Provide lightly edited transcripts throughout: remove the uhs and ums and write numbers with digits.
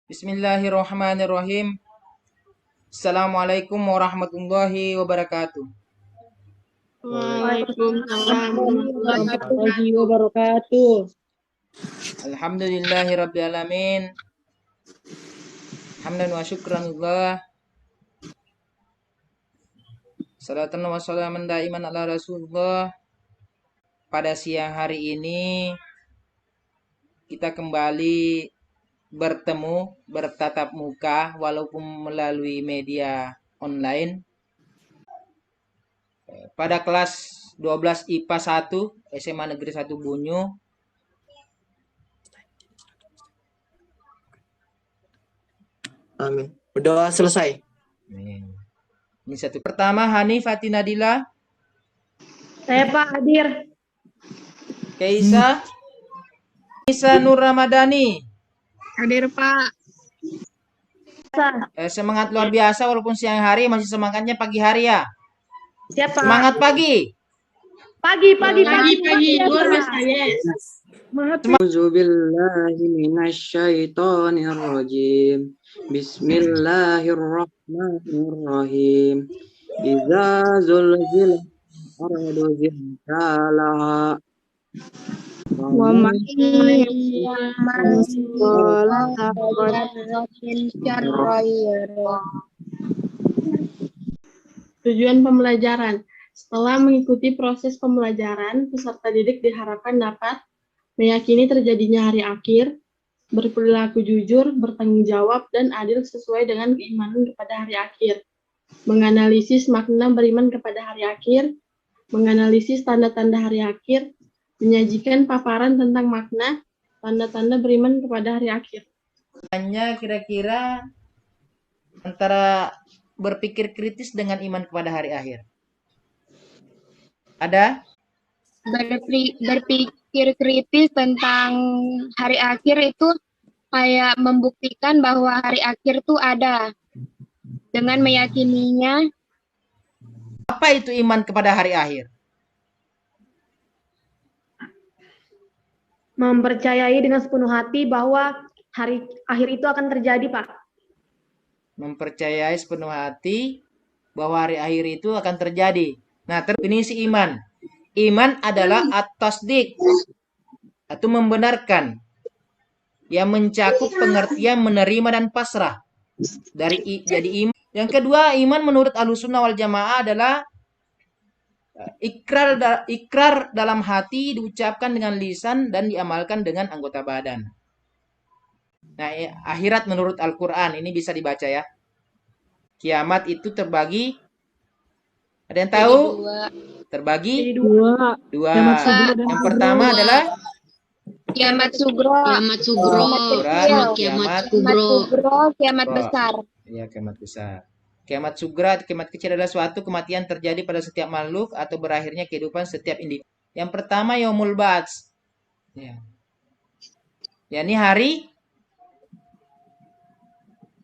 Bismillahirrahmanirrahim. Assalamualaikum warahmatullahi wabarakatuh. Waalaikumsalam warahmatullahi wabarakatuh. Alhamdulillahirrabbilalamin. Hamdan wa syukranillah. Salatan wa salaman daiman ala Rasulullah. Pada siang hari ini kita kembali bertemu, bertatap muka walaupun melalui media online pada kelas 12 IPA 1 SMA Negeri 1 Bunyu. Amin. Udah selesai. Ini satu. Pertama, Hanif Fatinadila. Saya Pak hadir. Kaisa. Isa Nur Ramadhani. Hadir Pak. Semangat luar biasa walaupun siang hari, masih semangatnya pagi hari ya. Siapa? Semangat pagi. Pagi. Luar biasa, yes. A'udzu billahi minasyaitonir rajim. Bismillahirrahmanirrahim. Idza zulzilat ardu zilzalaha Wa man Tujuan pembelajaran. Setelah mengikuti proses pembelajaran, peserta didik diharapkan dapat meyakini terjadinya hari akhir, berperilaku jujur, bertanggung jawab, dan adil sesuai dengan keimanan kepada hari akhir, menganalisis makna beriman kepada hari akhir, menganalisis tanda-tanda hari akhir, menyajikan paparan tentang makna, tanda-tanda beriman kepada hari akhir. Hanya kira-kira antara berpikir kritis dengan iman kepada hari akhir. Ada? Berpikir kritis tentang hari akhir itu kayak membuktikan bahwa hari akhir itu ada. Dengan meyakininya. Apa itu iman kepada hari akhir? Mempercayai dengan sepenuh hati bahwa hari akhir itu akan terjadi, Pak. Mempercayai sepenuh hati bahwa hari akhir itu akan terjadi. Nah, definisi iman. Iman adalah at-tasdiq atau membenarkan yang mencakup pengertian menerima dan pasrah. Jadi iman. Yang kedua, iman menurut Ahlussunnah wal Jamaah adalah ikrar dalam hati, diucapkan dengan lisan dan diamalkan dengan anggota badan. Nah, akhirat menurut Al-Quran ini bisa dibaca ya. Kiamat itu terbagi. Ada yang tahu? Terbagi dua. Yang pertama adalah Kiamat sugro. Kiamat besar. Ya, kiamat besar. Kiamat sugra, kiamat kecil adalah suatu kematian terjadi pada setiap makhluk atau berakhirnya kehidupan setiap individu. Yang pertama yaumul ba'ts. Ya. Ini hari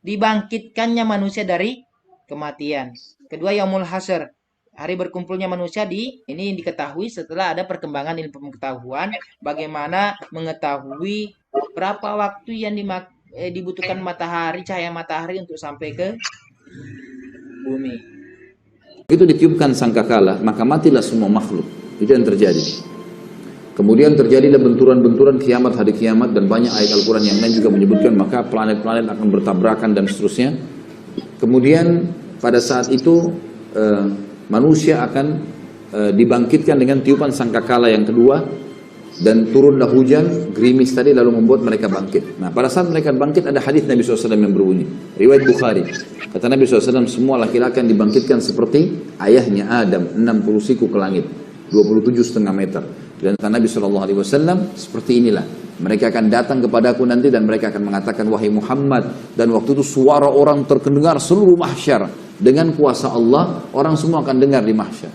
dibangkitkannya manusia dari kematian. Kedua yaumul hasyr. Hari berkumpulnya manusia ini diketahui setelah ada perkembangan ilmu pengetahuan, bagaimana mengetahui berapa waktu yang dibutuhkan cahaya matahari untuk sampai ke bumi. Begitu ditiupkan sangkakala, maka matilah semua makhluk. Itu yang terjadi. Kemudian terjadilah benturan-benturan kiamat, hari kiamat, dan banyak ayat Al-Quran yang lain juga menyebutkan maka planet-planet akan bertabrakan dan seterusnya. Kemudian pada saat itu manusia akan dibangkitkan dengan tiupan sangkakala yang kedua, dan turunlah hujan, gerimis tadi lalu membuat mereka bangkit. Nah, pada saat mereka bangkit ada hadis Nabi SAW yang berbunyi, riwayat Bukhari. Kata Nabi SAW, semua laki-laki akan dibangkitkan seperti ayahnya Adam, 60 siku ke langit, 27,5 meter. Dan kata Nabi SAW, seperti inilah. Mereka akan datang kepadaku nanti dan mereka akan mengatakan, wahai Muhammad. Dan waktu itu suara orang terdengar seluruh mahsyar. Dengan kuasa Allah, orang semua akan dengar di mahsyar.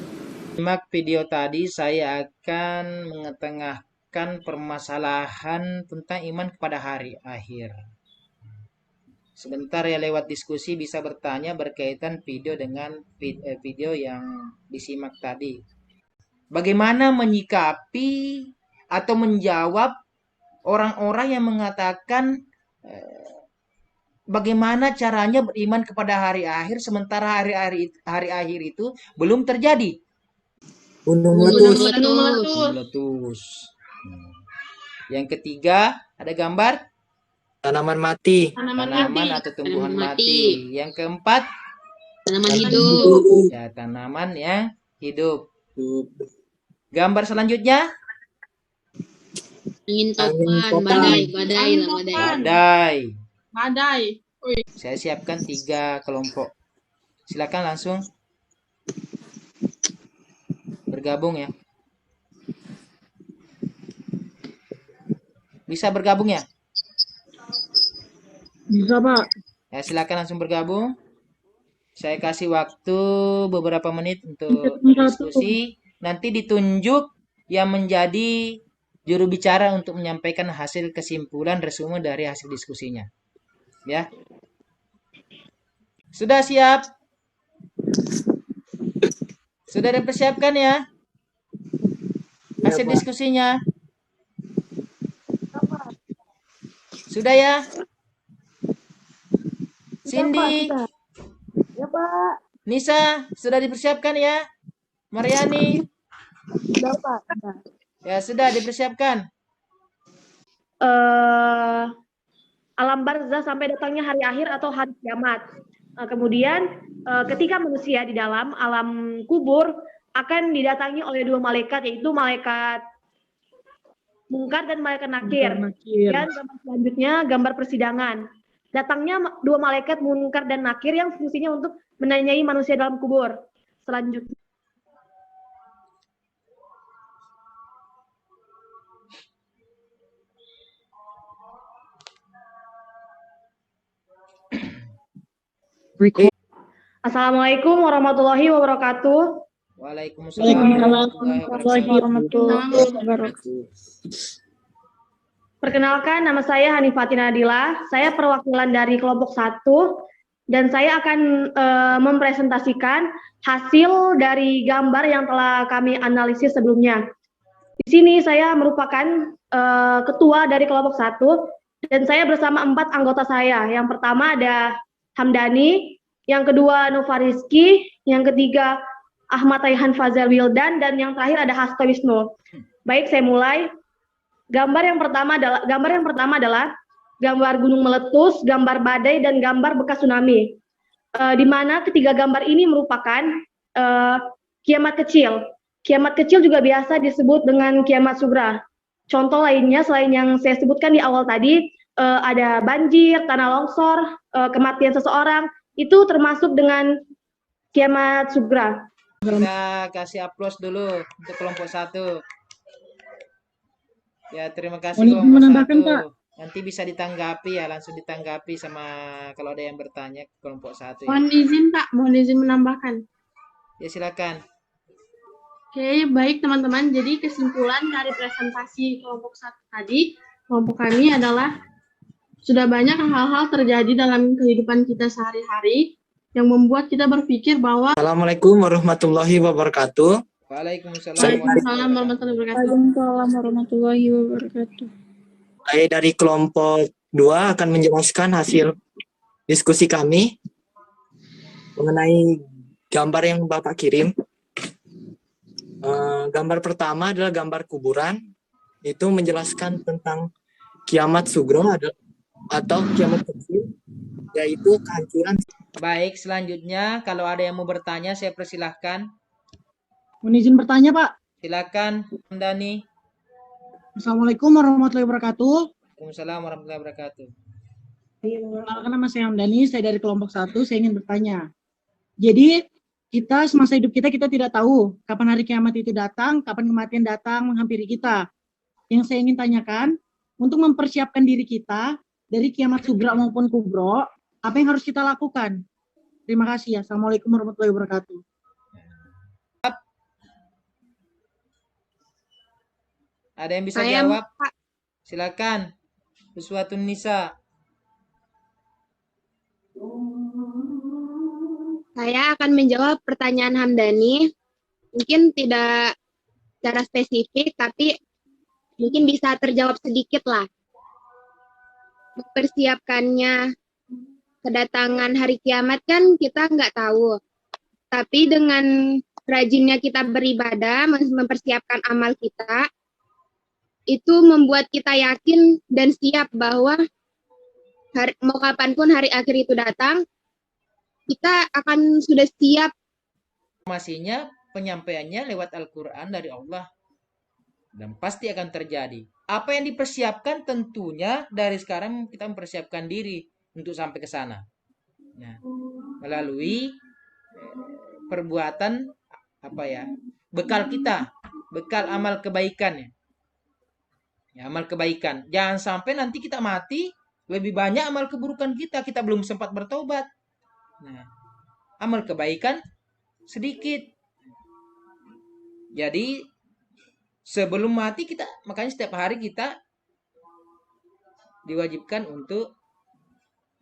Simak video tadi, saya akan mengetengahkan permasalahan tentang iman kepada hari akhir. Sebentar ya, lewat diskusi bisa bertanya berkaitan video dengan video yang disimak tadi. Bagaimana menyikapi atau menjawab orang-orang yang mengatakan bagaimana caranya beriman kepada hari akhir sementara hari akhir itu belum terjadi? Gunung Gunung meletus. meletus. Meletus. Yang ketiga, ada gambar Tanaman mati. tanaman atau tumbuhan Tanaman mati. mati. Yang keempat, Tanaman hidup. ya tanaman yang hidup. Hidup. Gambar selanjutnya, Angin Angin topan, topan. badai lah, badai. badai. Badai. Saya siapkan 3 kelompok. Silakan langsung bergabung ya. Bisa bergabung ya? Bisa, Pak. Ya, silakan langsung bergabung. Saya kasih waktu beberapa menit untuk diskusi. Nanti ditunjuk yang menjadi juru bicara untuk menyampaikan hasil kesimpulan resume dari hasil diskusinya. Ya. Sudah siap? Sudah dipersiapkan ya? Hasil diskusinya? Sudah ya? Cindy, Ya, Pak. Nisa, sudah dipersiapkan ya? Mariani, Sudah, Pak. ya sudah dipersiapkan. Alam barzah sampai datangnya hari akhir atau hari kiamat. Kemudian ketika manusia di dalam alam kubur akan didatangi oleh 2 malaikat, yaitu malaikat mungkar dan malaikat nakir. Dan gambar selanjutnya gambar persidangan. Datangnya 2 malaikat mungkar dan nakir yang fungsinya untuk menanyai manusia dalam kubur. Selanjutnya Assalamualaikum warahmatullahi wabarakatuh. Waalaikumsalam warahmatullahi wabarakatuh. Perkenalkan, nama saya Hanifatina Nadila. Saya perwakilan dari kelompok 1 dan saya akan mempresentasikan hasil dari gambar yang telah kami analisis sebelumnya. Di sini saya merupakan ketua dari kelompok 1 dan saya bersama 4 anggota saya. Yang pertama ada Hamdani, yang kedua Nova Rizky, yang ketiga Ahmad Taihan Fazel Wildan, dan yang terakhir ada Hasto Wisnu. Baik, saya mulai. Gambar yang pertama adalah gambar gunung meletus, gambar badai, dan gambar bekas tsunami. Di mana ketiga gambar ini merupakan kiamat kecil. Kiamat kecil juga biasa disebut dengan kiamat sugra. Contoh lainnya selain yang saya sebutkan di awal tadi, ada banjir, tanah longsor, kematian seseorang, itu termasuk dengan kiamat sugra. Kita kasih aplaus dulu untuk kelompok 1. Ya, terima kasih kelompok 1. Nanti bisa ditanggapi ya, langsung ditanggapi sama kalau ada yang bertanya ke kelompok 1 ya. Mohon izin, Pak. Mohon izin menambahkan. Ya, silakan. Oke, baik teman-teman. Jadi kesimpulan dari presentasi kelompok 1 tadi, kelompok kami adalah sudah banyak hal-hal terjadi dalam kehidupan kita sehari-hari yang membuat kita berpikir bahwa Assalamualaikum warahmatullahi wabarakatuh. Waalaikumsalam Waalaikumsalam warahmatullahi wabarakatuh. Waalaikumsalam warahmatullahi wabarakatuh. Saya dari kelompok 2 akan menjelaskan hasil diskusi kami mengenai gambar yang Bapak kirim. Gambar pertama adalah gambar kuburan. Itu menjelaskan tentang kiamat sugro atau kiamat kecil, yaitu kehancuran. Baik, selanjutnya kalau ada yang mau bertanya, saya persilahkan. Mohon izin bertanya, Pak. Silakan, Dani. Assalamualaikum warahmatullahi wabarakatuh. Waalaikumsalam warahmatullahi wabarakatuh. Perkenalkan, nama saya Hamdani, saya dari kelompok 1, saya ingin bertanya. Jadi, kita semasa hidup kita tidak tahu kapan hari kiamat itu datang, kapan kematian datang menghampiri kita. Yang saya ingin tanyakan, untuk mempersiapkan diri kita dari kiamat sugra maupun kubro, apa yang harus kita lakukan? Terima kasih ya. Assalamualaikum warahmatullahi wabarakatuh. Ada yang bisa Saya, jawab? Silakan. Uswatun Nisa. Saya akan menjawab pertanyaan Hamdani. Mungkin tidak secara spesifik, tapi mungkin bisa terjawab sedikit lah. Mempersiapkannya kedatangan hari kiamat kan kita nggak tahu. Tapi dengan rajinnya kita beribadah, mempersiapkan amal kita, itu membuat kita yakin dan siap bahwa mau kapanpun hari akhir itu datang, kita akan sudah siap. Informasinya, penyampaiannya lewat Al-Quran dari Allah. Dan pasti akan terjadi. Apa yang dipersiapkan tentunya dari sekarang kita mempersiapkan diri untuk sampai ke sana. Nah, melalui perbuatan bekal kita, bekal amal kebaikan ya, amal kebaikan. Jangan sampai nanti kita mati lebih banyak amal keburukan kita belum sempat bertobat. Nah, amal kebaikan sedikit. Jadi sebelum mati kita, makanya setiap hari kita diwajibkan untuk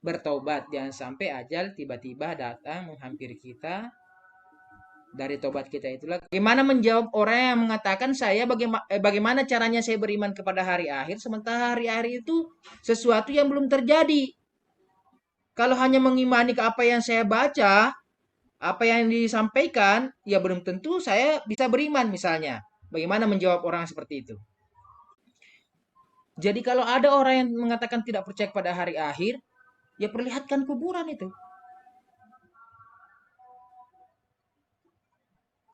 bertobat. Jangan sampai ajal tiba-tiba datang menghampiri kita. Dari tobat kita itulah bagaimana menjawab orang yang mengatakan bagaimana caranya saya beriman kepada hari akhir, sementara hari akhir itu sesuatu yang belum terjadi. Kalau hanya mengimani ke apa yang saya baca, apa yang disampaikan, ya belum tentu saya bisa beriman misalnya. Bagaimana menjawab orang seperti itu? Jadi kalau ada orang yang mengatakan tidak percaya pada hari akhir, ya perlihatkan kuburan itu.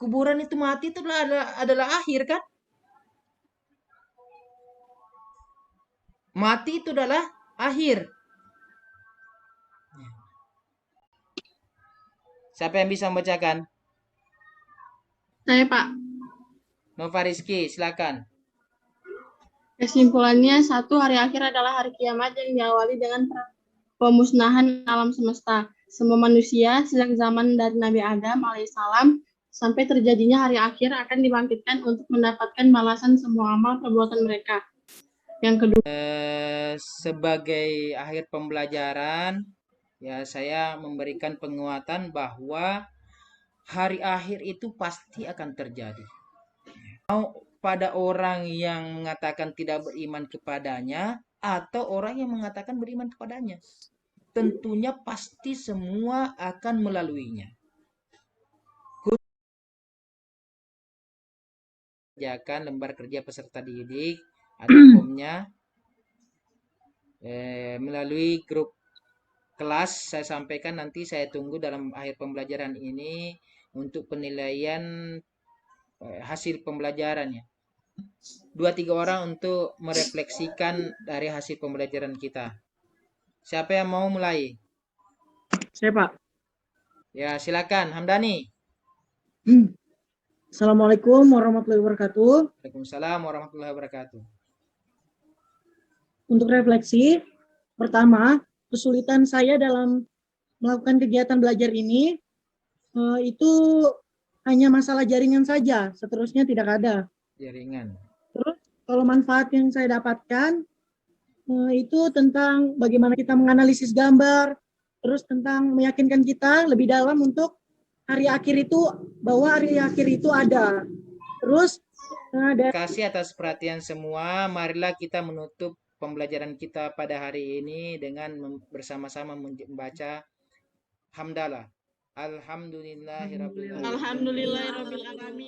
Kuburan itu mati itu adalah akhir kan? Mati itu adalah akhir. Siapa yang bisa membacakan? Saya, Pak. Nova Rizky, silakan. Kesimpulannya, satu, hari akhir adalah hari kiamat yang diawali dengan pemusnahan alam semesta. Semua manusia sejak zaman dari Nabi Adam alaihissalam sampai terjadinya hari akhir akan dibangkitkan untuk mendapatkan balasan semua amal perbuatan mereka. Yang kedua, Sebagai akhir pembelajaran, ya saya memberikan penguatan bahwa hari akhir itu pasti akan terjadi. Mau pada orang yang mengatakan tidak beriman kepadanya atau orang yang mengatakan beriman kepadanya, tentunya pasti semua akan melaluinya. Kerjakan lembar kerja peserta didik, ada formnya melalui grup kelas. Saya sampaikan nanti, saya tunggu dalam akhir pembelajaran ini untuk penilaian hasil pembelajarannya. 2-3 orang untuk merefleksikan dari hasil pembelajaran kita. Siapa yang mau mulai? Saya, Pak. Ya, silakan Hamdani. Assalamualaikum warahmatullahi wabarakatuh. Waalaikumsalam warahmatullahi wabarakatuh. Untuk refleksi, pertama, kesulitan saya dalam melakukan kegiatan belajar ini itu hanya masalah jaringan saja, seterusnya tidak ada. Jaringan. Terus kalau manfaat yang saya dapatkan itu tentang bagaimana kita menganalisis gambar, terus tentang meyakinkan kita lebih dalam untuk hari akhir itu, bahwa hari akhir itu ada. Terus Terima kasih atas perhatian semua. Marilah kita menutup pembelajaran kita pada hari ini dengan bersama-sama membaca hamdalah. Alhamdulillahirabbil alamin. alhamdulillahirabbil alamin.